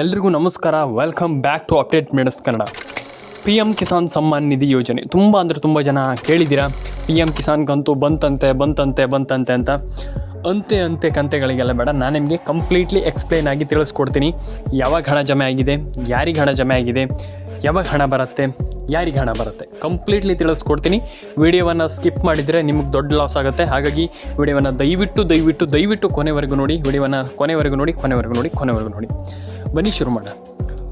ಎಲ್ರಿಗೂ ನಮಸ್ಕಾರ. Welcome back to update ಮೇಡಸ್ ಕನ್ನಡ. ಪಿ ಎಮ್ ಕಿಸಾನ್ ಸಮ್ಮಾನ್ ನಿಧಿ ಯೋಜನೆ ತುಂಬ ಜನ ಕೇಳಿದ್ದೀರಾ. ಪಿ ಎಮ್ ಕಿಸಾನ್ಗಂತೂ ಬಂತಂತೆ ಅಂತ ಅಂತೆ ಕಂತೆಗಳಿಗೆಲ್ಲ ಬೇಡ. ನಾನು ನಿಮಗೆ ಕಂಪ್ಲೀಟ್ಲಿ ಎಕ್ಸ್ಪ್ಲೈನ್ ಆಗಿ ತಿಳಿಸ್ಕೊಡ್ತೀನಿ. ಯಾವಾಗ ಹಣ ಜಮೆ ಆಗಿದೆ, ಯಾರಿಗೆ ಹಣ ಜಮೆ ಆಗಿದೆ, ಯಾವಾಗ ಹಣ ಬರುತ್ತೆ, ಯಾರಿಗೆ ಹಣ ಬರುತ್ತೆ, ಕಂಪ್ಲೀಟ್ಲಿ ತಿಳಿಸ್ಕೊಡ್ತೀನಿ. ವಿಡಿಯೋವನ್ನು ಸ್ಕಿಪ್ ಮಾಡಿದರೆ ನಿಮಗೆ ದೊಡ್ಡ ಲಾಸ್ ಆಗುತ್ತೆ. ಹಾಗಾಗಿ ವಿಡಿಯೋವನ್ನು ದಯವಿಟ್ಟು ಕೊನೆವರೆಗೂ ನೋಡಿ. ವಿಡಿಯೋವನ್ನು ಕೊನೆವರೆಗೂ ನೋಡಿ. ಬನ್ನಿ ಶುರು ಮಾಡೋಣ.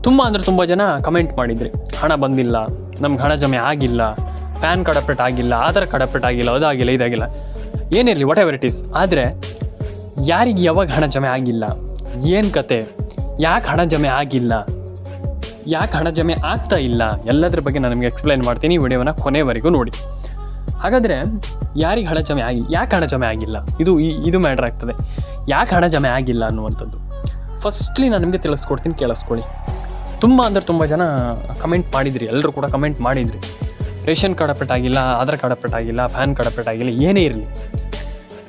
ತುಂಬ ಜನ ಕಮೆಂಟ್ ಮಾಡಿದ್ರಿ, ಹಣ ಬಂದಿಲ್ಲ, ನಮ್ಗೆ ಹಣ ಜಮೆ ಆಗಿಲ್ಲ, ಪ್ಯಾನ್ ಕಾರ್ಡ್ ಅಪ್ಡೇಟ್ ಆಗಿಲ್ಲ, ಆಧಾರ್ ಕಾರ್ಡ್ ಅಪ್ಡೇಟ್ ಆಗಿಲ್ಲ, ಅದಾಗಿಲ್ಲ, ಇದಾಗಿಲ್ಲ, ಏನಿರಲಿ, ವಾಟ್ ಎವರ್ ಇಟ್ ಈಸ್. ಆದರೆ ಯಾರಿಗೆ ಯಾವಾಗ ಹಣ ಜಮೆ ಆಗಿಲ್ಲ, ಏನು ಕತೆ, ಯಾಕೆ ಹಣ ಜಮೆ ಆಗಿಲ್ಲ, ಯಾಕೆ ಹಣ ಜಮೆ ಆಗ್ತಾ ಇಲ್ಲ, ಎಲ್ಲದ್ರ ಬಗ್ಗೆ ನಾನು ನಿಮಗೆ ಎಕ್ಸ್ಪ್ಲೈನ್ ಮಾಡ್ತೀನಿ. ವಿಡಿಯೋನ ಕೊನೆವರೆಗೂ ನೋಡಿ. ಹಾಗಾದರೆ ಯಾರಿಗೆ ಹಣ ಜಮೆ ಯಾಕೆ ಹಣ ಜಮೆ ಆಗಿಲ್ಲ, ಇದು ಮ್ಯಾಟ್ರ್ ಆಗ್ತದೆ. ಯಾಕೆ ಹಣ ಜಮೆ ಆಗಿಲ್ಲ ಅನ್ನುವಂಥದ್ದು ಫಸ್ಟ್ಲಿ ನಾನು ನಿಮಗೆ ತಿಳಿಸ್ಕೊಡ್ತೀನಿ, ಕೇಳಿಸ್ಕೊಳ್ಳಿ. ತುಂಬ ಜನ ಕಮೆಂಟ್ ಮಾಡಿದ್ರಿ, ಎಲ್ಲರೂ ಕೂಡ ಕಮೆಂಟ್ ಮಾಡಿದ್ರಿ. ರೇಷನ್ ಕಾರ್ಡ್ ಅಪ್ಡೇಟ್ ಆಗಿಲ್ಲ, ಆಧಾರ್ ಕಾರ್ಡ್ ಅಪ್ಡೇಟ್ ಆಗಿಲ್ಲ, ಪ್ಯಾನ್ ಕಾರ್ಡ್ ಅಪ್ಡೇಟ್ ಆಗಿಲ್ಲ, ಏನೇ ಇರಲಿ,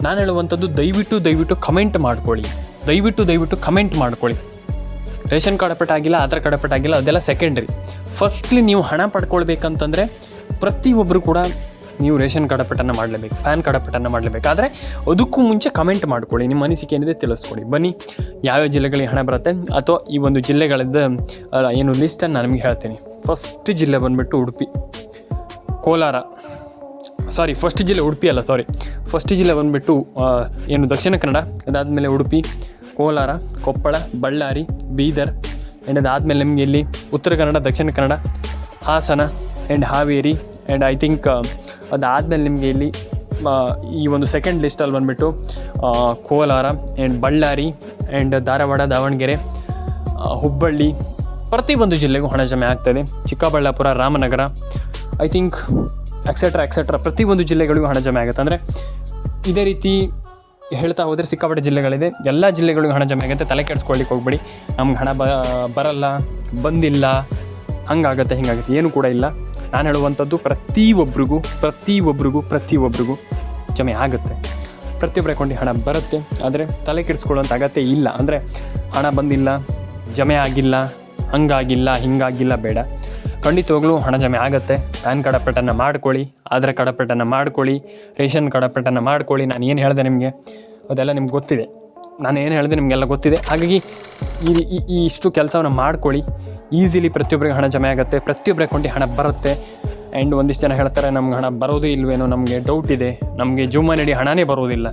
ನಾನು ಹೇಳುವಂಥದ್ದು ದಯವಿಟ್ಟು ಕಮೆಂಟ್ ಮಾಡ್ಕೊಳ್ಳಿ. ದಯವಿಟ್ಟು ಕಮೆಂಟ್ ಮಾಡ್ಕೊಳ್ಳಿ. ರೇಷನ್ ಕಾರ್ಡ್ ಅಪ್ಡೇಟ್ ಆಗಿಲ್ಲ, ಆಧಾರ್ ಕಾರ್ಡ್ ಅಪ್ಡೇಟ್ ಆಗಿಲ್ಲ, ಅದೆಲ್ಲ ಸೆಕೆಂಡ್ರಿ. ಫಸ್ಟ್ಲಿ ನೀವು ಹಣ ಪಡ್ಕೊಳ್ಬೇಕಂತಂದರೆ ಪ್ರತಿಯೊಬ್ಬರು ಕೂಡ ನೀವು ರೇಷನ್ ಕಾರ್ಡ್ ಅಪ್ಡೇಟನ್ನು ಮಾಡಲೇಬೇಕು, ಪ್ಯಾನ್ ಕಾರ್ಡ್ ಅಪ್ಡೇಟನ್ನು ಮಾಡಲೇಬೇಕು. ಆದರೆ ಅದಕ್ಕೂ ಮುಂಚೆ ಕಮೆಂಟ್ ಮಾಡ್ಕೊಳ್ಳಿ, ನಿಮ್ಮ ಅನಿಸಿಕೆ ಏನಿದೆ ತಿಳಿಸ್ಕೊಡಿ. ಬನ್ನಿ, ಯಾವ್ಯಾವ ಜಿಲ್ಲೆಗಳಿಗೆ ಹಣ ಬರುತ್ತೆ ಅಥವಾ ಈ ಒಂದು ಜಿಲ್ಲೆಗಳದ್ದು ಏನು ಲಿಸ್ಟನ್ನು ನಾನು ನಿಮಗೆ ಹೇಳ್ತೀನಿ. ಫಸ್ಟ್ ಜಿಲ್ಲೆ ಬಂದುಬಿಟ್ಟು ಉಡುಪಿ, ಕೋಲಾರ, ಫಸ್ಟ್ ಜಿಲ್ಲೆ ಬಂದುಬಿಟ್ಟು ಏನು ದಕ್ಷಿಣ ಕನ್ನಡ, ಅದಾದಮೇಲೆ ಉಡುಪಿ, ಕೋಲಾರ, ಕೊಪ್ಪಳ, ಬಳ್ಳಾರಿ, ಬೀದರ್, ಆ್ಯಂಡ್ ಅದಾದಮೇಲೆ ನಿಮಗೆ ಇಲ್ಲಿ Uttara Kannada, Dakshina Kannada, Hassan and Haveri, and I think ಅದಾದಮೇಲೆ ನಿಮಗೆ ಇಲ್ಲಿ ಈ ಒಂದು ಸೆಕೆಂಡ್ ಲಿಸ್ಟಲ್ಲಿ ಬಂದುಬಿಟ್ಟು ಕೋಲಾರ ಆ್ಯಂಡ್ ಬಳ್ಳಾರಿ ಆ್ಯಂಡ್ ಧಾರವಾಡ, ದಾವಣಗೆರೆ, ಹುಬ್ಬಳ್ಳಿ, ಪ್ರತಿಯೊಂದು ಜಿಲ್ಲೆಗೂ ಹಣ ಜಮೆ ಆಗ್ತದೆ. Chikkaballapura, Ramanagara, I think etcetera ಪ್ರತಿಯೊಂದು ಜಿಲ್ಲೆಗಳಿಗೂ ಹಣ ಜಮೆ ಆಗುತ್ತೆ. ಅಂದರೆ ಇದೇ ರೀತಿ ಹೇಳ್ತಾ ಹೋದರೆ ಸಿಕ್ಕಾಪಟ್ಟೆ ಜಿಲ್ಲೆಗಳಿದೆ, ಎಲ್ಲ ಜಿಲ್ಲೆಗಳಿಗೂ ಹಣ ಜಮೆ ಆಗುತ್ತೆ. ತಲೆ ಕೆಡಿಸ್ಕೊಳ್ಳಿಕ್ಕೆ ಹೋಗ್ಬೇಡಿ, ನಮ್ಗೆ ಹಣ ಬರಲ್ಲ, ಬಂದಿಲ್ಲ, ಹಂಗಾಗುತ್ತೆ ಹಿಂಗಾಗುತ್ತೆ, ಏನೂ ಕೂಡ ಇಲ್ಲ. ನಾನು ಹೇಳುವಂಥದ್ದು ಪ್ರತಿಯೊಬ್ಬರಿಗೂ ಜಮೆ ಆಗುತ್ತೆ. ಪ್ರತಿಯೊಬ್ಬರ ಅಕೌಂಟಿಗೆ ಹಣ ಬರುತ್ತೆ. ಆದರೆ ತಲೆ ಕೆಡಿಸ್ಕೊಳ್ಳೋಂಥ ಅಗತ್ಯ ಇಲ್ಲ. ಅಂದರೆ ಹಣ ಬಂದಿಲ್ಲ, ಜಮೆ ಆಗಿಲ್ಲ, ಹಂಗಾಗಿಲ್ಲ, ಹಿಂಗಾಗಿಲ್ಲ, ಬೇಡ. ಖಂಡಿತವಾಗ್ಲೂ ಹಣ ಜಮೆ ಆಗುತ್ತೆ. ಪ್ಯಾನ್ ಕಾರ್ಡ್ ಅಪ್ಡೇಟನ್ನು ಮಾಡ್ಕೊಳ್ಳಿ, ಆಧಾರ್ ಕಾರ್ಡ್ ಅಪ್ಡೇಟನ್ನು ಮಾಡ್ಕೊಳ್ಳಿ, ರೇಷನ್ ಕಾರ್ಡ್ ಅಪ್ಡೇಟನ್ನು ಮಾಡ್ಕೊಳ್ಳಿ. ನಾನು ಏನು ಹೇಳಿದೆ ನಿಮಗೆ ಅದೆಲ್ಲ ನಿಮ್ಗೆ ಗೊತ್ತಿದೆ. ನಿಮಗೆಲ್ಲ ಗೊತ್ತಿದೆ. ಹಾಗಾಗಿ ಈ ಇಷ್ಟು ಕೆಲಸವನ್ನು ಮಾಡ್ಕೊಳ್ಳಿ. ಈಸಿಲಿ ಪ್ರತಿಯೊಬ್ಬರಿಗೆ ಹಣ ಜಮೆ ಆಗುತ್ತೆ, ಪ್ರತಿಯೊಬ್ಬರ ಅಕೌಂಟಿಗೆ ಹಣ ಬರುತ್ತೆ. ಆ್ಯಂಡ್ ಒಂದಿಷ್ಟು ಜನ ಹೇಳ್ತಾರೆ, ನಮ್ಗೆ ಹಣ ಬರೋದೇ ಇಲ್ವೇನೋ, ನಮಗೆ ಡೌಟ್ ಇದೆ, ನಮಗೆ ಜುಮ್ಮಾ ನಡಿ ಹಣನೇ ಬರೋದಿಲ್ಲ.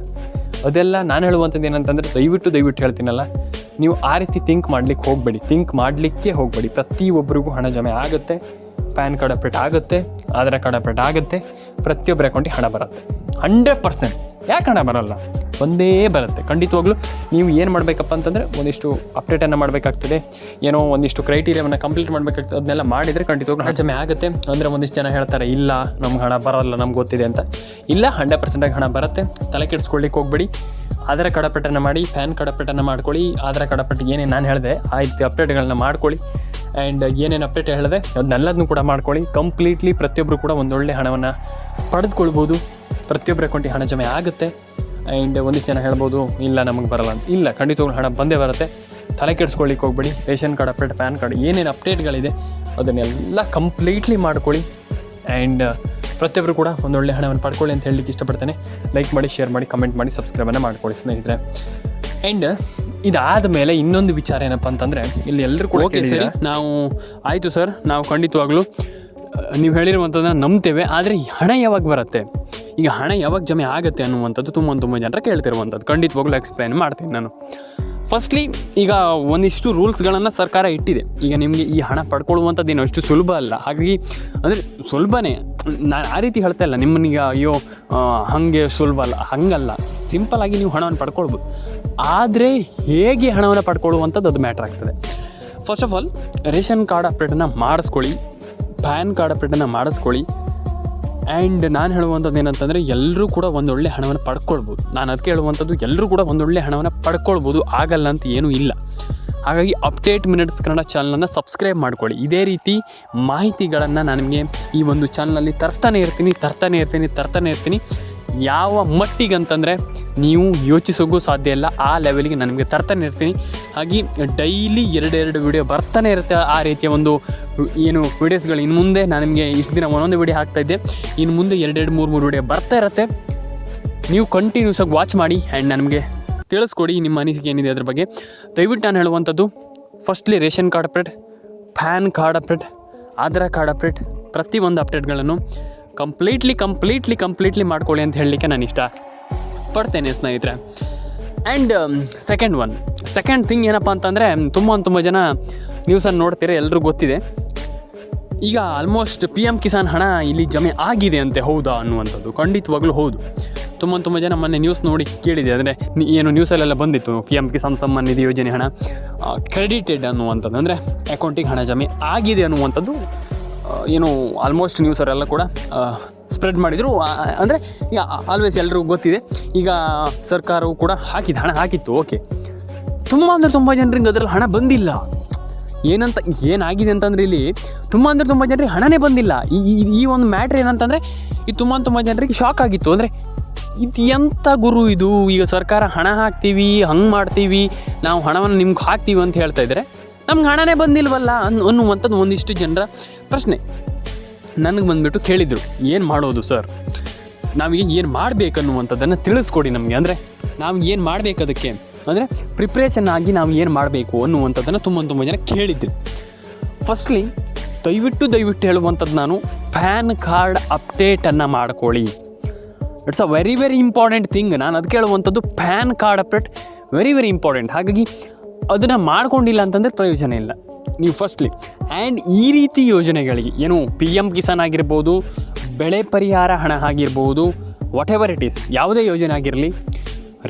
ಅದೆಲ್ಲ ನಾನು ಹೇಳುವಂಥದ್ದು ಏನಂತಂದರೆ ದಯವಿಟ್ಟು ಹೇಳ್ತೀನಲ್ಲ, ನೀವು ಆ ರೀತಿ ಥಿಂಕ್ ಮಾಡಲಿಕ್ಕೆ ಹೋಗಬೇಡಿ. ಪ್ರತಿಯೊಬ್ಬರಿಗೂ ಹಣ ಜಮೆ ಆಗುತ್ತೆ. ಪ್ಯಾನ್ ಕಾರ್ಡ್ ಅಪ್ಡೇಟ್ ಆಗುತ್ತೆ, ಆಧಾರ್ ಕಾರ್ಡ್ ಅಪ್ಡೇಟ್ ಆಗುತ್ತೆ, ಪ್ರತಿಯೊಬ್ಬರ ಅಕೌಂಟಿಗೆ ಹಣ ಬರುತ್ತೆ 100%. ಯಾಕೆ ಹಣ ಬರೋಲ್ಲ? ಒಂದೇ ಬರುತ್ತೆ. ಖಂಡಿತವಾಗ್ಲೂ ನೀವು ಏನು ಮಾಡಬೇಕಪ್ಪ ಅಂತಂದರೆ ಒಂದಿಷ್ಟು ಅಪ್ಡೇಟನ್ನು ಮಾಡಬೇಕಾಗ್ತದೆ, ಏನೋ ಒಂದಿಷ್ಟು ಕ್ರೈಟೀರಿಯಾವನ್ನು ಕಂಪ್ಲೀಟ್ ಮಾಡಬೇಕಾಗ್ತದೆ. ಅದನ್ನೆಲ್ಲ ಮಾಡಿದರೆ ಖಂಡಿತವಾಗ್ಲೂ ಹಣ ಜಮೆ ಆಗುತ್ತೆ. ಅಂದರೆ ಒಂದಿಷ್ಟು ಜನ ಹೇಳ್ತಾರೆ, ಇಲ್ಲ ನಮ್ಗೆ ಹಣ ಬರೋಲ್ಲ, ನಮ್ಗೆ ಗೊತ್ತಿದೆ ಅಂತ. ಇಲ್ಲ, 100% ಹಣ ಬರುತ್ತೆ. ತಲೆ ಕೆಡಿಸ್ಕೊಳ್ಳಿಕ್ಕೆ ಹೋಗಬೇಡಿ. ಆಧಾರ್ ಕಾರ್ಡ್ ಅಪ್ಡೇಟನ್ನು ಮಾಡಿ, ಪ್ಯಾನ್ ಕಾರ್ಡ್ ಅಪ್ಡೇಟನ್ನು ಮಾಡ್ಕೊಳ್ಳಿ. ಆಧಾರ್ ಕಾರ್ಡ್ ಅಪ್ಡೇಟ್ ಏನೇನು ನಾನು ಹೇಳಿದೆ ಆಯ್ತು ಅಪ್ಡೇಟ್ಗಳನ್ನ ಮಾಡ್ಕೊಳ್ಳಿ. ಆ್ಯಂಡ್ ಏನೇನು ಅಪ್ಡೇಟ್ ಹೇಳಿದೆ ಅದನ್ನೆಲ್ಲದನ್ನು ಕೂಡ ಮಾಡ್ಕೊಳ್ಳಿ. ಕಂಪ್ಲೀಟ್ಲಿ ಪ್ರತಿಯೊಬ್ಬರು ಕೂಡ ಒಂದೊಳ್ಳೆ ಹಣವನ್ನು ಪಡೆದುಕೊಳ್ಬೋದು. ಪ್ರತಿಯೊಬ್ಬರ ಅಕೌಂಟಿಗೆ ಹಣ ಜಮೆ ಆಗುತ್ತೆ. ಆ್ಯಂಡ್ ಒಂದಿಷ್ಟು ಜನ ಹೇಳ್ಬೋದು, ಇಲ್ಲ ನಮಗೆ ಬರಲ್ಲ ಅಂತ. ಇಲ್ಲ, ಖಂಡಿತವಾಗ್ಲೂ ಹಣ ಬಂದೇ ಬರುತ್ತೆ. ತಲೆ ಕೆಡಿಸ್ಕೊಳ್ಳಿಕ್ಕೆ ಹೋಗ್ಬೇಡಿ. Ration card update, PAN card ಏನೇನು ಅಪ್ಡೇಟ್ಗಳಿದೆ ಅದನ್ನೆಲ್ಲ ಕಂಪ್ಲೀಟ್ಲಿ ಮಾಡ್ಕೊಳ್ಳಿ. ಆ್ಯಂಡ್ ಪ್ರತಿಯೊಬ್ಬರು ಕೂಡ ಒಂದೊಳ್ಳೆ ಹಣವನ್ನು ಪಡ್ಕೊಳ್ಳಿ ಅಂತ ಹೇಳಲಿಕ್ಕೆ ಇಷ್ಟಪಡ್ತೇನೆ. ಲೈಕ್ ಮಾಡಿ, ಶೇರ್ ಮಾಡಿ, ಕಮೆಂಟ್ ಮಾಡಿ, ಸಬ್ಸ್ಕ್ರೈಬನ್ನು ಮಾಡ್ಕೊಳ್ಳಿ ಸ್ನೇಹಿತರೆ. ಆ್ಯಂಡ್ ಇದಾದ ಮೇಲೆ ಇನ್ನೊಂದು ವಿಚಾರ ಏನಪ್ಪ ಅಂತಂದರೆ, ಇಲ್ಲಿ ಎಲ್ಲರೂ ಕೂಡ ಸರಿ, ನಾವು ಆಯಿತು ಸರ್, ನಾವು ಖಂಡಿತವಾಗ್ಲೂ ನೀವು ಹೇಳಿರುವಂಥದ್ದನ್ನು ನಂಬ್ತೇವೆ, ಆದರೆ ಹಣ ಯಾವಾಗ ಬರುತ್ತೆ, ಈಗ ಹಣ ಯಾವಾಗ ಜಮೆ ಆಗುತ್ತೆ ಅನ್ನುವಂಥದ್ದು ತುಂಬ ಜನರು ಕೇಳ್ತಿರುವಂಥದ್ದು. ಖಂಡಿತವಾಗ್ಲೂ ಎಕ್ಸ್ಪ್ಲೈನ್ ಮಾಡ್ತೀನಿ ನಾನು. ಫಸ್ಟ್ಲಿ ಈಗ ಒಂದಿಷ್ಟು ರೂಲ್ಸ್ಗಳನ್ನು ಸರ್ಕಾರ ಇಟ್ಟಿದೆ. ಈಗ ನಿಮಗೆ ಈ ಹಣ ಪಡ್ಕೊಳ್ಳುವಂಥದ್ದು ಏನೋ ಅಷ್ಟು ಸುಲಭ ಅಲ್ಲ. ಹಾಗಾಗಿ ಅಂದರೆ ಸುಲಭನೇ, ನಾನು ಆ ರೀತಿ ಹೇಳ್ತಾ ಇಲ್ಲ ನಿಮ್ಮನ್ನೀಗ ಅಯ್ಯೋ ಹಾಗೆ ಸುಲಭ ಅಲ್ಲ, ಹಾಗಲ್ಲ. ಸಿಂಪಲ್ಲಾಗಿ ನೀವು ಹಣವನ್ನು ಪಡ್ಕೊಳ್ಬೋದು. ಆದರೆ ಹೇಗೆ ಹಣವನ್ನು ಪಡ್ಕೊಳ್ಳುವಂಥದ್ದು ಅದು ಮ್ಯಾಟ್ರ್ ಆಗ್ತದೆ. First of all ration card ಅಪ್ಡೇಟನ್ನು ಮಾಡಿಸ್ಕೊಳ್ಳಿ, ಪ್ಯಾನ್ ಕಾರ್ಡ್ ಅಪ್ಡೇಟನ್ನು ಮಾಡಿಸ್ಕೊಳ್ಳಿ. ಆ್ಯಂಡ್ ನಾನು ಹೇಳುವಂಥದ್ದು ಏನಂತಂದರೆ, ಎಲ್ಲರೂ ಕೂಡ ಒಂದೊಳ್ಳೆ ಹಣವನ್ನು ಪಡ್ಕೊಳ್ಬೋದು. ನಾನು ಅದಕ್ಕೆ ಹೇಳುವಂಥದ್ದು, ಎಲ್ಲರೂ ಕೂಡ ಒಂದೊಳ್ಳೆ ಹಣವನ್ನು ಪಡ್ಕೊಳ್ಬೋದು, ಆಗಲ್ಲ ಅಂತ ಏನೂ ಇಲ್ಲ. ಹಾಗಾಗಿ ಅಪ್ಡೇಟ್ ಮಿನಿಟ್ಸ್ ಕನ್ನಡ ಚಾನಲನ್ನು ಸಬ್ಸ್ಕ್ರೈಬ್ ಮಾಡ್ಕೊಳ್ಳಿ. ಇದೇ ರೀತಿ ಮಾಹಿತಿಗಳನ್ನು ನಾನು ನಿಮಗೆ ಈ ಒಂದು ಚಾನಲಲ್ಲಿ ತರ್ತಾನೆ ಇರ್ತೀನಿ. ಯಾವ ಮಟ್ಟಿಗೆ ಅಂತಂದರೆ ನೀವು ಯೋಚಿಸೋಕ್ಕೂ ಸಾಧ್ಯ ಇಲ್ಲ, ಆ ಲೆವೆಲ್ಗೆ ನಾನು ನಿಮಗೆ ತರ್ತಾನೆ ಇರ್ತೀನಿ. ಹಾಗೆ ಡೈಲಿ 2 ವೀಡಿಯೋ ಬರ್ತಾನೆ ಇರುತ್ತೆ. ಆ ರೀತಿಯ ಒಂದು ಏನು ವೀಡಿಯೋಸ್ಗಳು ಇನ್ನು ಮುಂದೆ ನಾನು ನಿಮಗೆ ಇಷ್ಟು ದಿನ ಒಂದೊಂದು ವೀಡಿಯೋ ಹಾಕ್ತಾಯಿದ್ದೆ, ಇನ್ನು ಮುಂದೆ 2-3 ವೀಡಿಯೋ ಬರ್ತಾ ಇರುತ್ತೆ. ನೀವು ಕಂಟಿನ್ಯೂಸ್ ಆಗಿ ವಾಚ್ ಮಾಡಿ ಆ್ಯಂಡ್ ನನಗೆ ತಿಳಿಸ್ಕೊಡಿ ನಿಮ್ಮ ಅನಿಸಿಕೆ ಏನಿದೆ ಅದ್ರ ಬಗ್ಗೆ. ದಯವಿಟ್ಟು ನಾನು ಹೇಳುವಂಥದ್ದು, firstly ration card update, PAN card update, Aadhaar card update, ಪ್ರತಿಯೊಂದು ಅಪ್ಡೇಟ್ಗಳನ್ನು ಕಂಪ್ಲೀಟ್ಲಿ ಮಾಡ್ಕೊಳ್ಳಿ ಅಂತ ಹೇಳಲಿಕ್ಕೆ ನಾನು ಇಷ್ಟ ಪಡ್ತೇನೆ ಸ್ನೇಹಿತರೆ. ಆ್ಯಂಡ್ ಸೆಕೆಂಡ್ ಥಿಂಗ್ ಏನಪ್ಪ ಅಂತಂದರೆ, ತುಂಬ ಜನ ನ್ಯೂಸನ್ನು ನೋಡ್ತೀರ, ಎಲ್ಲರೂ ಗೊತ್ತಿದೆ. ಈಗ ಆಲ್ಮೋಸ್ಟ್ PM ಕಿಸಾನ್ ಹಣ ಇಲ್ಲಿ ಜಮೆ ಆಗಿದೆ ಅಂತೆ, ಹೌದಾ ಅನ್ನುವಂಥದ್ದು ಖಂಡಿತವಾಗ್ಲೂ ಹೌದು. ತುಂಬ ಜನ ಮೊನ್ನೆ ನ್ಯೂಸ್ ನೋಡಿ ಕೇಳಿದೆ, ಅಂದರೆ ಏನು ನ್ಯೂಸಲ್ಲೆಲ್ಲ ಬಂದಿತ್ತು, PM ಕಿಸಾನ್ ಸಮ್ಮಾನ್ ನಿಧಿ ಯೋಜನೆ ಹಣ ಕ್ರೆಡಿಟೆಡ್ ಅನ್ನುವಂಥದ್ದು, ಅಂದರೆ ಅಕೌಂಟಿಗೆ ಹಣ ಜಮೆ ಆಗಿದೆ ಅನ್ನುವಂಥದ್ದು ಏನು ಆಲ್ಮೋಸ್ಟ್ ನ್ಯೂಸರೆಲ್ಲ ಕೂಡ ಸ್ಪ್ರೆಡ್ ಮಾಡಿದರು. ಅಂದರೆ ಈಗ ಆಲ್ವೇಸ್ ಎಲ್ರಿಗೂ ಗೊತ್ತಿದೆ. ಈಗ ಸರ್ಕಾರವು ಕೂಡ ಹಣ ಹಾಕಿತ್ತು, ಓಕೆ. ತುಂಬ ಜನರಿಗೆ ಅದರಲ್ಲಿ ಹಣ ಬಂದಿಲ್ಲ. ಏನಾಗಿದೆ ಅಂತಂದರೆ ಇಲ್ಲಿ ತುಂಬ ಜನರಿಗೆ ಹಣನೇ ಬಂದಿಲ್ಲ. ಈ ಒಂದು ಮ್ಯಾಟ್ರ್ ಏನಂತಂದರೆ, ಈ ತುಂಬ ಜನರಿಗೆ ಶಾಕ್ ಆಗಿತ್ತು. ಅಂದರೆ ಇದು ಎಂಥ ಗುರು ಇದು, ಈಗ ಸರ್ಕಾರ ಹಣ ಹಾಕ್ತೀವಿ, ಹಂಗೆ ಮಾಡ್ತೀವಿ, ನಾವು ಹಣವನ್ನು ನಿಮ್ಗೆ ಹಾಕ್ತೀವಿ ಅಂತ ಹೇಳ್ತಾ ಇದ್ದಾರೆ, ನಮ್ಗೆ ಹಣನೇ ಬಂದಿಲ್ವಲ್ಲ ಅನ್ನುವಂಥದ್ದು ಒಂದಿಷ್ಟು ಜನರ ಪ್ರಶ್ನೆ. ನನಗೆ ಬಂದುಬಿಟ್ಟು ಕೇಳಿದರು, ಏನು ಮಾಡೋದು ಸರ್, ನಾವೀಗ ಏನು ಮಾಡಬೇಕನ್ನುವಂಥದ್ದನ್ನು ತಿಳಿಸ್ಕೊಡಿ ನಮಗೆ. ಅಂದರೆ ನಾವು ಏನು ಮಾಡಬೇಕು, ಅದಕ್ಕೆ ಅಂದರೆ ಪ್ರಿಪ್ರೇಷನ್ ಆಗಿ ನಾವು ಏನು ಮಾಡಬೇಕು ಅನ್ನುವಂಥದ್ದನ್ನು ತುಂಬ ಜನ ಕೇಳಿದ್ರು. ಫಸ್ಟ್ಲಿ ದಯವಿಟ್ಟು ಹೇಳುವಂಥದ್ದು ನಾನು, ಪ್ಯಾನ್ ಕಾರ್ಡ್ ಅಪ್ಡೇಟನ್ನು ಮಾಡ್ಕೊಳ್ಳಿ. It's a very important thing. ನಾನು ಅದಕ್ಕೆ ಹೇಳುವಂಥದ್ದು, PAN card update very important. ಹಾಗಾಗಿ ಅದನ್ನು ಮಾಡ್ಕೊಂಡಿಲ್ಲ ಅಂತಂದರೆ ಪ್ರಯೋಜನ ಇಲ್ಲ. ನೀವು ಫಸ್ಟ್ಲಿ ಆ್ಯಂಡ್ ಈ ರೀತಿ ಯೋಜನೆಗಳಿಗೆ ಏನು PM ಕಿಸಾನ್ ಆಗಿರ್ಬೋದು, ಬೆಳೆ ಪರಿಹಾರ ಹಣ ಆಗಿರ್ಬೋದು, ವಾಟ್ ಎವರ್ ಇಟ್ ಈಸ್, ಯಾವುದೇ ಯೋಜನೆ ಆಗಿರಲಿ,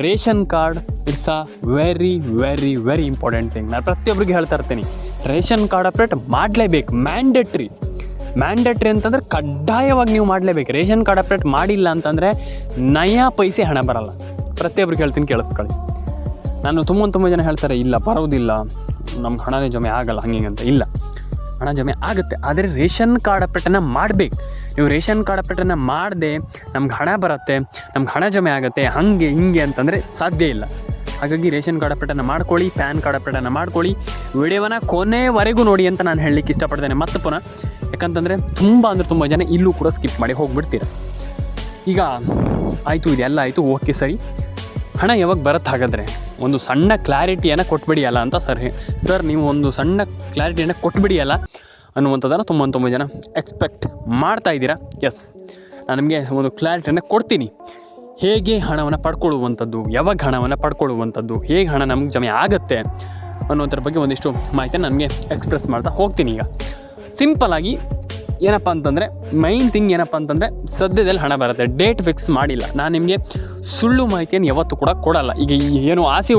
ration card it's a very important thing. ನಾನು ಪ್ರತಿಯೊಬ್ಬರಿಗೆ ಹೇಳ್ತಾ ಇರ್ತೀನಿ, ರೇಷನ್ ಕಾರ್ಡ್ ಅಪ್ಡೇಟ್ ಮಾಡಲೇಬೇಕು. ಮ್ಯಾಂಡೇಟ್ರಿ ಅಂತಂದರೆ ಕಡ್ಡಾಯವಾಗಿ ನೀವು ಮಾಡಲೇಬೇಕು. ರೇಷನ್ ಕಾರ್ಡ್ ಅಪ್ಡೇಟ್ ಮಾಡಿಲ್ಲ ಅಂತಂದರೆ ನಯಾ ಪೈಸೆ ಹಣ ಬರಲ್ಲ. ಪ್ರತಿಯೊಬ್ಬರಿಗೆ ಹೇಳ್ತೀನಿ, ಕೇಳಿಸ್ಕೊಳ್ಳಿ. ನಾನು ತುಂಬ ಜನ ಹೇಳ್ತಾರೆ, ಇಲ್ಲ ಬರೋದಿಲ್ಲ, ನಮ್ಗೆ ಹಣನೇ ಜಮೆ ಆಗಲ್ಲ ಹಂಗೆ ಅಂತ. ಇಲ್ಲ, ಹಣ ಜಮೆ ಆಗುತ್ತೆ, ಆದರೆ ರೇಷನ್ ಕಾರ್ಡ್ ಅಪ್ಡೇಟನ್ನು ಮಾಡಬೇಕು. ನೀವು ರೇಷನ್ ಕಾರ್ಡ್ ಅಪ್ಡೇಟನ್ನು ಮಾಡದೆ ನಮ್ಗೆ ಹಣ ಬರುತ್ತೆ, ನಮ್ಗೆ ಹಣ ಜಮೆ ಆಗುತ್ತೆ, ಹಾಗೆ ಹಿಂಗೆ ಅಂತಂದರೆ ಸಾಧ್ಯ ಇಲ್ಲ. ಹಾಗಾಗಿ ರೇಷನ್ ಕಾರ್ಡ್ ಅಪ್ಡೇಟನ್ನು ಮಾಡ್ಕೊಳ್ಳಿ, ಪ್ಯಾನ್ ಕಾರ್ಡ್ ಅಪ್ಡೇಟನ್ನು ಮಾಡ್ಕೊಳ್ಳಿ. ವಿಡಿಯೋವನ್ನು ಕೊನೆವರೆಗೂ ನೋಡಿ ಅಂತ ನಾನು ಹೇಳಲಿಕ್ಕೆ ಇಷ್ಟಪಡ್ತೇನೆ. ಮತ್ತೆ ಪುನಃ ಯಾಕಂತಂದರೆ ತುಂಬ ಜನ ಇಲ್ಲೂ ಕೂಡ ಸ್ಕಿಪ್ ಮಾಡಿ ಹೋಗಿಬಿಡ್ತೀರ. ಈಗ ಆಯಿತು, ಇದೆಲ್ಲ ಆಯಿತು, ಓಕೆ ಸರಿ, ಹಣ ಯಾವಾಗ ಬರುತ್ತೆ ಹಾಗಾದರೆ ಒಂದು ಸಣ್ಣ ಕ್ಲಾರಿಟಿಯನ್ನು ಕೊಟ್ಬಿಡಿಯಲ್ಲ ಅಂತ ಸರ್ ನೀವು ಒಂದು ಸಣ್ಣ ಕ್ಲಾರಿಟಿಯನ್ನು ಕೊಟ್ಬಿಡಿಯಲ್ಲ ಅನ್ನುವಂಥದ್ದನ್ನು ತುಂಬ ಜನ ಎಕ್ಸ್ಪೆಕ್ಟ್ ಮಾಡ್ತಾ ಇದ್ದೀರಾ. ಎಸ್, ನಾನು ನಿಮಗೆ ಒಂದು ಕ್ಲಾರಿಟಿಯನ್ನು ಕೊಡ್ತೀನಿ. ಹೇಗೆ ಹಣವನ್ನು ಪಡ್ಕೊಳ್ಳುವಂಥದ್ದು, ಯಾವಾಗ ಹಣವನ್ನು ಪಡ್ಕೊಳ್ಳುವಂಥದ್ದು, ಹೇಗೆ ಹಣ ನಮ್ಗೆ ಜಮೆ ಆಗುತ್ತೆ ಅನ್ನೋದ್ರ ಬಗ್ಗೆ ಒಂದಿಷ್ಟು ಮಾಹಿತಿಯನ್ನು ನನಗೆ ಎಕ್ಸ್ಪ್ರೆಸ್ ಮಾಡ್ತಾ ಹೋಗ್ತೀನಿ. ಈಗ ಸಿಂಪಲ್ಲಾಗಿ ಏನಪ್ಪ ಅಂತಂದರೆ, ಮೈನ್ ಥಿಂಗ್ ಏನಪ್ಪ ಅಂತಂದರೆ, ಸದ್ಯದಲ್ಲಿ ಹಣ ಬರುತ್ತೆ, ಡೇಟ್ ಫಿಕ್ಸ್ ಮಾಡಿಲ್ಲ. ನಾನು ನಿಮಗೆ ಸುಳ್ಳು ಮಾಹಿತಿಯನ್ನು ಯಾವತ್ತೂ ಕೂಡ ಕೊಡಲ್ಲ. ಈಗ ಏನು ಆಸೆ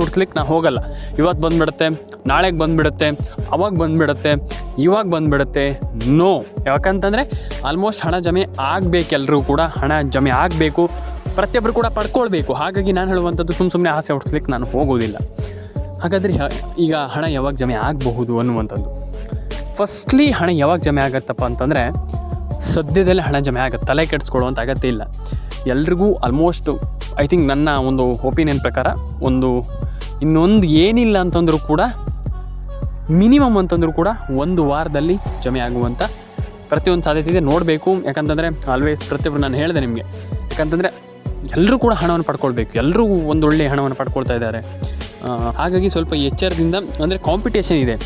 ಹುಡ್ಸ್ಲಿಕ್ಕೆ ನಾನು ಹೋಗಲ್ಲ. ಇವತ್ತು ಬಂದುಬಿಡುತ್ತೆ, ನಾಳೆಗೆ ಬಂದುಬಿಡುತ್ತೆ, ಅವಾಗ ಬಂದುಬಿಡುತ್ತೆ, ಇವಾಗ ಬಂದುಬಿಡುತ್ತೆ, ನೋ. ಯಾಕಂತಂದರೆ ಆಲ್ಮೋಸ್ಟ್ ಹಣ ಜಮೆ ಆಗಬೇಕು, ಎಲ್ಲರೂ ಕೂಡ ಹಣ ಜಮೆ ಆಗಬೇಕು, ಪ್ರತಿಯೊಬ್ಬರು ಕೂಡ ಪಡ್ಕೊಳ್ಬೇಕು. ಹಾಗಾಗಿ ನಾನು ಹೇಳುವಂಥದ್ದು ಸುಮ್ಮನೆ ಆಸೆ ಹುಡ್ಸ್ಲಿಕ್ಕೆ ನಾನು ಹೋಗೋದಿಲ್ಲ. ಹಾಗಾದರೆ ಈಗ ಹಣ ಯಾವಾಗ ಜಮೆ ಆಗಬಹುದು ಅನ್ನುವಂಥದ್ದು, ಫಸ್ಟ್ಲಿ ಹಣ ಯಾವಾಗ ಜಮೆ ಆಗುತ್ತಪ್ಪ ಅಂತಂದರೆ, ಸದ್ಯದಲ್ಲೇ ಹಣ ಜಮೆ ಆಗುತ್ತೆ, ತಲೆ ಕೆಡಿಸ್ಕೊಳ್ಳುವಂಥ ಅಗತ್ಯ ಇಲ್ಲ. ಎಲ್ರಿಗೂ ಆಲ್ಮೋಸ್ಟ್ ಐ ಥಿಂಕ್ ನನ್ನ ಒಂದು ಒಪಿನಿಯನ್ ಪ್ರಕಾರ ಇನ್ನೊಂದು ಏನಿಲ್ಲ ಅಂತಂದರೂ ಕೂಡ ಮಿನಿಮಮ್ ಅಂತಂದರೂ ಕೂಡ 1 ವಾರದಲ್ಲಿ ಜಮೆ ಆಗುವಂಥ ಪ್ರತಿಯೊಂದು ಸಾಧ್ಯತೆ ಇದೆ. ನೋಡಬೇಕು. ಯಾಕಂತಂದರೆ ಆಲ್ವೇಸ್ ಪ್ರತಿಯೊಬ್ಬರು ನಾನು ಹೇಳಿದೆ ನಿಮಗೆ, ಯಾಕಂತಂದರೆ ಎಲ್ಲರೂ ಕೂಡ ಹಣವನ್ನು ಪಡ್ಕೊಳ್ಬೇಕು, ಎಲ್ಲರೂ ಒಂದು ಒಳ್ಳೆಯ ಹಣವನ್ನು ಪಡ್ಕೊಳ್ತಾ ಇದ್ದಾರೆ. ಹಾಗಾಗಿ ಸ್ವಲ್ಪ ಎಚ್ಚರದಿಂದ, ಅಂದರೆ ಕಾಂಪಿಟೇಷನ್ ಇದೆ,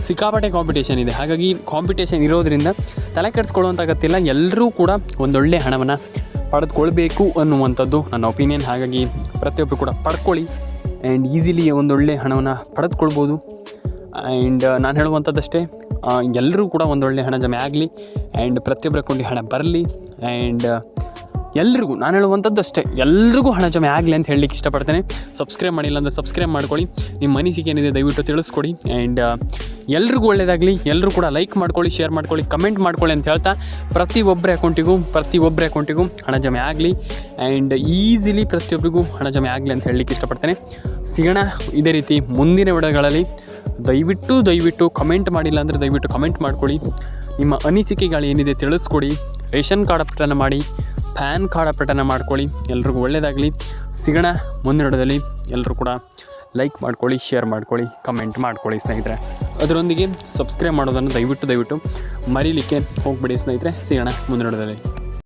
ಸಿಕ್ಕಾಪಟ್ಟೆ ಕಾಂಪಿಟೇಷನ್ ಇದೆ. ಹಾಗಾಗಿ ಕಾಂಪಿಟೇಷನ್ ಇರೋದರಿಂದ ತಲೆ ಕೆಡಿಸ್ಕೊಳ್ಳುವಂಥ ಅಗತ್ಯ ಇಲ್ಲ. ಎಲ್ಲರೂ ಕೂಡ ಒಂದೊಳ್ಳೆ ಹಣವನ್ನು ಪಡೆದುಕೊಳ್ಬೇಕು ಅನ್ನುವಂಥದ್ದು ನನ್ನ ಒಪಿನಿಯನ್. ಹಾಗಾಗಿ ಪ್ರತಿಯೊಬ್ಬರು ಕೂಡ ಪಡ್ಕೊಳ್ಳಿ ಆ್ಯಂಡ್ ಈಸಿಲಿ ಒಂದೊಳ್ಳೆ ಹಣವನ್ನು ಪಡೆದುಕೊಳ್ಬೋದು. ಆ್ಯಂಡ್ ನಾನು ಹೇಳುವಂಥದ್ದಷ್ಟೇ, ಎಲ್ಲರೂ ಕೂಡ ಒಂದೊಳ್ಳೆ ಹಣ ಜಮೆ ಆಗಲಿ ಆ್ಯಂಡ್ ಪ್ರತಿಯೊಬ್ಬರ ಅಕೌಂಟಿಗೆ ಹಣ ಬರಲಿ. ಆ್ಯಂಡ್ ಎಲ್ರಿಗೂ ನಾನು ಹೇಳುವಂಥದ್ದು ಅಷ್ಟೇ, ಎಲ್ರಿಗೂ ಹಣ ಜಮೆ ಆಗಲಿ ಅಂತ ಹೇಳಲಿಕ್ಕೆ ಇಷ್ಟಪಡ್ತೇನೆ. ಸಬ್ಸ್ಕ್ರೈಬ್ ಮಾಡಿಲ್ಲ ಅಂದರೆ ಸಬ್ಸ್ಕ್ರೈಬ್ ಮಾಡ್ಕೊಳ್ಳಿ. ನಿಮ್ಮ ಅನಿಸಿಕೆ ಏನಿದೆ ದಯವಿಟ್ಟು ತಿಳಿಸ್ಕೊಡಿ. ಆ್ಯಂಡ್ ಎಲ್ರಿಗೂ ಒಳ್ಳೆಯದಾಗಲಿ. ಎಲ್ಲರೂ ಕೂಡ ಲೈಕ್ ಮಾಡ್ಕೊಳ್ಳಿ, ಶೇರ್ ಮಾಡ್ಕೊಳ್ಳಿ, ಕಮೆಂಟ್ ಮಾಡ್ಕೊಳ್ಳಿ ಅಂತ ಹೇಳ್ತಾ, ಪ್ರತಿಯೊಬ್ಬರ ಅಕೌಂಟಿಗೂ ಹಣ ಜಮೆ ಆಗಲಿ ಆ್ಯಂಡ್ ಈಸಿಲಿ ಪ್ರತಿಯೊಬ್ಬರಿಗೂ ಹಣ ಜಮೆ ಆಗಲಿ ಅಂತ ಹೇಳಲಿಕ್ಕೆ ಇಷ್ಟಪಡ್ತೇನೆ. ಸಿಗೋಣ ಇದೇ ರೀತಿ ಮುಂದಿನ ವಿಡಿಯೋಗಳಲ್ಲಿ. ದಯವಿಟ್ಟು ಕಮೆಂಟ್ ಮಾಡಿಲ್ಲ ಅಂದರೆ ದಯವಿಟ್ಟು ಕಮೆಂಟ್ ಮಾಡ್ಕೊಳ್ಳಿ. ನಿಮ್ಮ ಅನಿಸಿಕೆಗಳು ಏನಿದೆ ತಿಳಿಸ್ಕೊಡಿ. ರೇಷನ್ ಕಾರ್ಡ್ ಅಪ್ಡೇಟನ್ನು ಮಾಡಿ, ಪ್ಯಾನ್ ಕಾರ್ಡ್ ಅಪ್ಡೇಟನ್ನು ಮಾಡ್ಕೊಳ್ಳಿ. ಎಲ್ರಿಗೂ ಒಳ್ಳೆಯದಾಗಲಿ. ಸಿಗೋಣ ಮುಂದಿನ ವಿಡಿಯೋದಲ್ಲಿ. ಎಲ್ಲರೂ ಕೂಡ ಲೈಕ್ ಮಾಡ್ಕೊಳ್ಳಿ, ಶೇರ್ ಮಾಡ್ಕೊಳ್ಳಿ, ಕಮೆಂಟ್ ಮಾಡ್ಕೊಳ್ಳಿ ಸ್ನೇಹಿತರೆ. ಅದರೊಂದಿಗೆ ಸಬ್ಸ್ಕ್ರೈಬ್ ಮಾಡೋದನ್ನು ದಯವಿಟ್ಟು ಮರೀಲಿಕ್ಕೆ ಹೋಗ್ಬಿಡಿ ಸ್ನೇಹಿತರೆ. ಸಿಗೋಣ ಮುಂದಿನ ವಿಡಿಯೋದಲ್ಲಿ.